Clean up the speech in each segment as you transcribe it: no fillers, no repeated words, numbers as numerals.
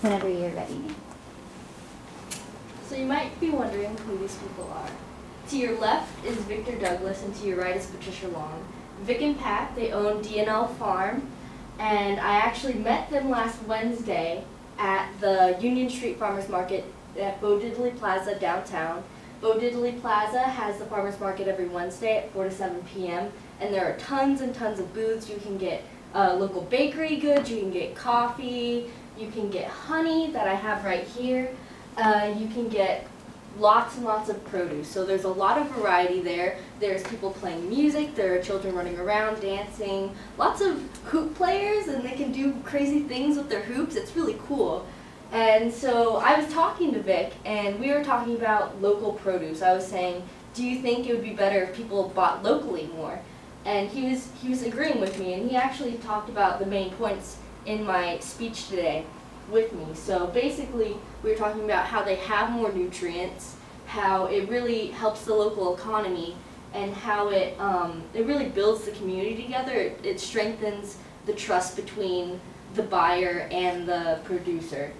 whenever you're ready. So you might be wondering who these people are. To your left is Victor Douglas, and to your right is Patricia Long. Vic and Pat, they own D&L Farm, and I actually met them last Wednesday at the Union Street Farmers Market at Bo Diddley Plaza downtown. Bo Diddley Plaza has the farmers market every Wednesday at 4 to 7 p.m. and there are tons and tons of booths. You can get local bakery goods, you can get coffee, you can get honey that I have right here. You can get lots and lots of produce. So there's a lot of variety there. There's people playing music, there are children running around, dancing, lots of hoop players, and they can do crazy things with their hoops. It's really cool. And so I was talking to Vic, and we were talking about local produce. I was saying, do you think it would be better if people bought locally more? And he was agreeing with me, and he actually talked about the main points in my speech today with me. So basically, we were talking about how they have more nutrients, how it really helps the local economy, and how it really builds the community together. It strengthens the trust between the buyer and the producer.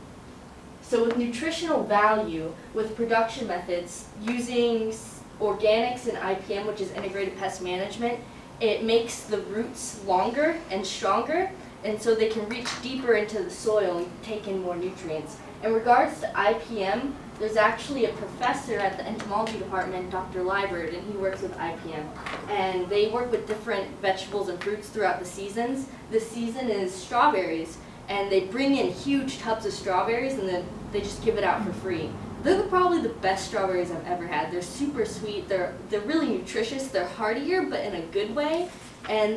So with nutritional value, with production methods, using organics and IPM, which is integrated pest management, it makes the roots longer and stronger, and so they can reach deeper into the soil and take in more nutrients. In regards to IPM, there's actually a professor at the entomology department, Dr. Liebert, and he works with IPM. And they work with different vegetables and fruits throughout the seasons. This season is strawberries, and they bring in huge tubs of strawberries and then they just give it out for free. They're probably the best strawberries I've ever had. They're super sweet, they're really nutritious, they're heartier but in a good way, and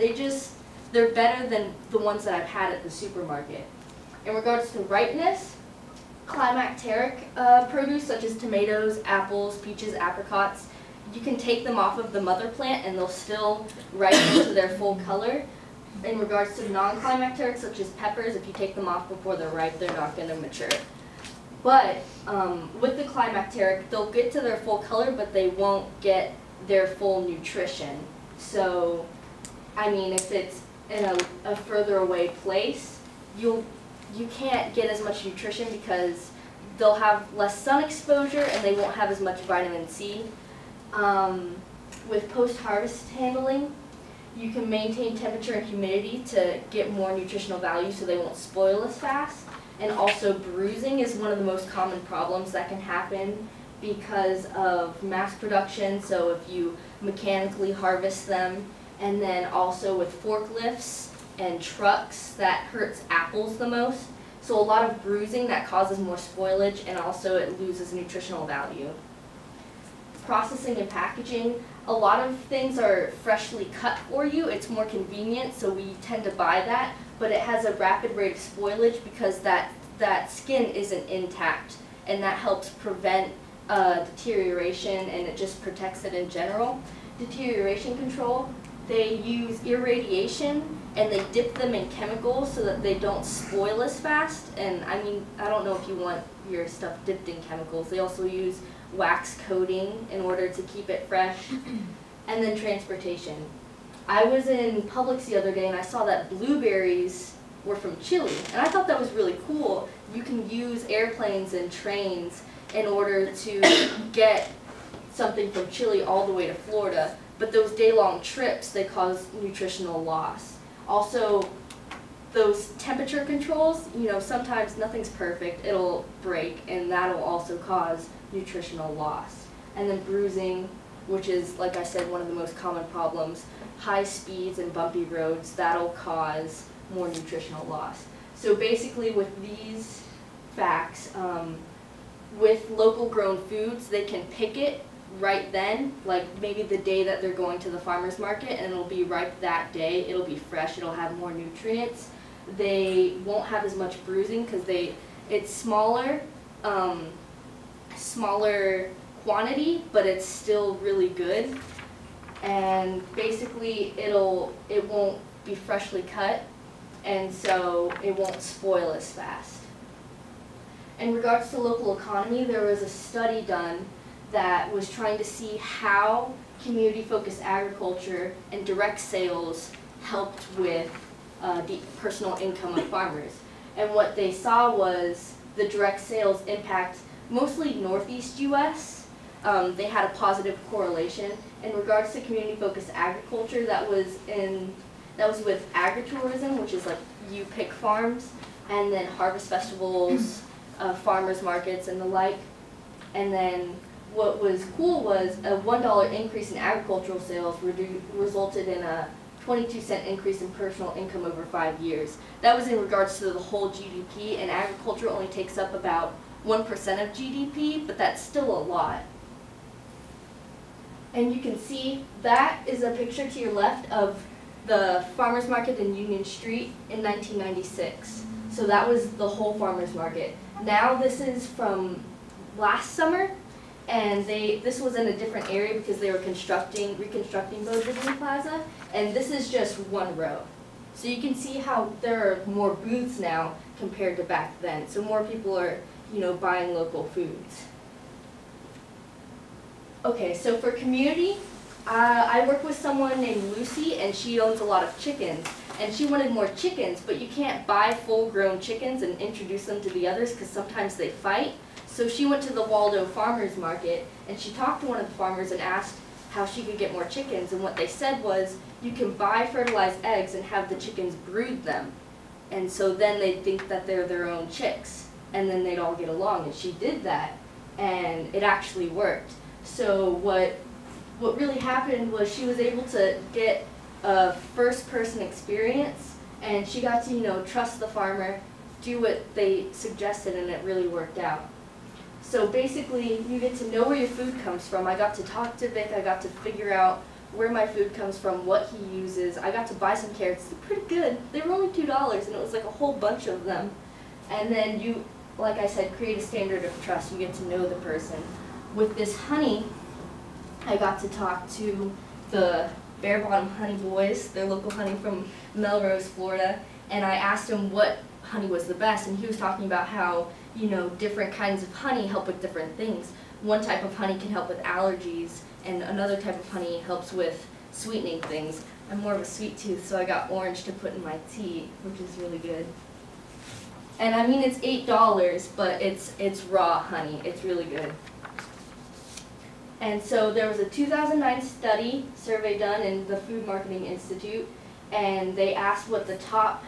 they're better than the ones that I've had at the supermarket. In regards to ripeness, climacteric produce such as tomatoes, apples, peaches, apricots, you can take them off of the mother plant and they'll still ripen to their full color. In regards to non-climacteric, such as peppers, if you take them off before they're ripe, they're not going to mature. But with the climacteric, they'll get to their full color, but they won't get their full nutrition. So, I mean, if it's in a further away place, you can't get as much nutrition because they'll have less sun exposure and they won't have as much vitamin C. With post-harvest handling, you can maintain temperature and humidity to get more nutritional value so they won't spoil as fast. And also bruising is one of the most common problems that can happen because of mass production. So if you mechanically harvest them, and then also with forklifts and trucks, that hurts apples the most. So a lot of bruising that causes more spoilage, and also it loses nutritional value. Processing and packaging, a lot of things are freshly cut for you. It's more convenient, so we tend to buy that, but it has a rapid rate of spoilage because that skin isn't intact, and that helps prevent deterioration, and it just protects it in general. Deterioration control, they use irradiation and they dip them in chemicals so that they don't spoil as fast. And I mean, I don't know if you want your stuff dipped in chemicals. They also use wax coating in order to keep it fresh. And then transportation. I was in Publix the other day and I saw that blueberries were from Chile, and I thought that was really cool. You can use airplanes and trains in order to get something from Chile all the way to Florida, but those day-long trips, they cause nutritional loss. Also, those temperature controls, you know, sometimes nothing's perfect, it'll break, and that'll also cause nutritional loss. And then bruising, which is, like I said, one of the most common problems. High speeds and bumpy roads, that'll cause more nutritional loss. So basically with these facts, with local grown foods, they can pick it right then, like maybe the day that they're going to the farmer's market, and it'll be ripe that day, it'll be fresh, it'll have more nutrients. They won't have as much bruising because it's smaller quantity, but it's still really good. And basically it won't be freshly cut, and so it won't spoil as fast. In regards to local economy, there was a study done that was trying to see how community-focused agriculture and direct sales helped with the personal income of farmers. And what they saw was the direct sales impact mostly Northeast U.S. They had a positive correlation. In regards to community-focused agriculture, that was with agritourism, which is like you pick farms, and then harvest festivals, farmers markets, and the like. And then what was cool was a $1 increase in agricultural sales resulted in a 22-cent increase in personal income over 5 years. That was in regards to the whole GDP, and agriculture only takes up about 1% of GDP, but that's still a lot. And you can see that is a picture to your left of the farmers market in Union Street in 1996. So that was the whole farmers market. Now this is from last summer, and this was in a different area because they were reconstructing Beaujardin Plaza, and this is just one row. So you can see how there are more booths now compared to back then. So more people are, buying local foods. Okay, so for community, I work with someone named Lucy, and she owns a lot of chickens. And she wanted more chickens, but you can't buy full-grown chickens and introduce them to the others because sometimes they fight. So she went to the Waldo Farmers Market, and she talked to one of the farmers and asked how she could get more chickens. And what they said was, you can buy fertilized eggs and have the chickens brood them. And so then they'd think that they're their own chicks, and then they'd all get along. And she did that, and it actually worked. So what really happened was she was able to get a first-person experience, and she got to, trust the farmer, do what they suggested, and it really worked out. So basically, you get to know where your food comes from. I got to talk to Vic. I got to figure out where my food comes from, what he uses. I got to buy some carrots. They're pretty good. They were only $2, and it was like a whole bunch of them. And then you, like I said, create a standard of trust. You get to know the person. With this honey, I got to talk to the Bare Bottom Honey Boys, their local honey from Melrose, Florida, and I asked him what honey was the best, and he was talking about how, different kinds of honey help with different things. One type of honey can help with allergies, and another type of honey helps with sweetening things. I'm more of a sweet tooth, so I got orange to put in my tea, which is really good. And I mean, it's $8, but it's raw honey. It's really good. And so there was a 2009 survey done in the Food Marketing Institute, and they asked what the top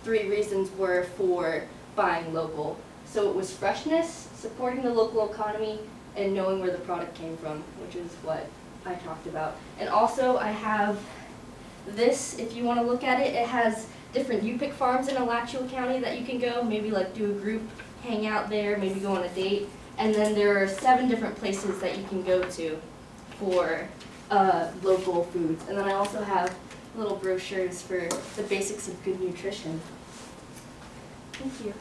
3 reasons were for buying local. So it was freshness, supporting the local economy, and knowing where the product came from, which is what I talked about. And also I have this, if you want to look at it, it has different U-Pick farms in Alachua County that you can go, maybe like do a group hang out there, maybe go on a date. And then there are 7 different places that you can go to for local foods. And then I also have little brochures for the basics of good nutrition. Thank you.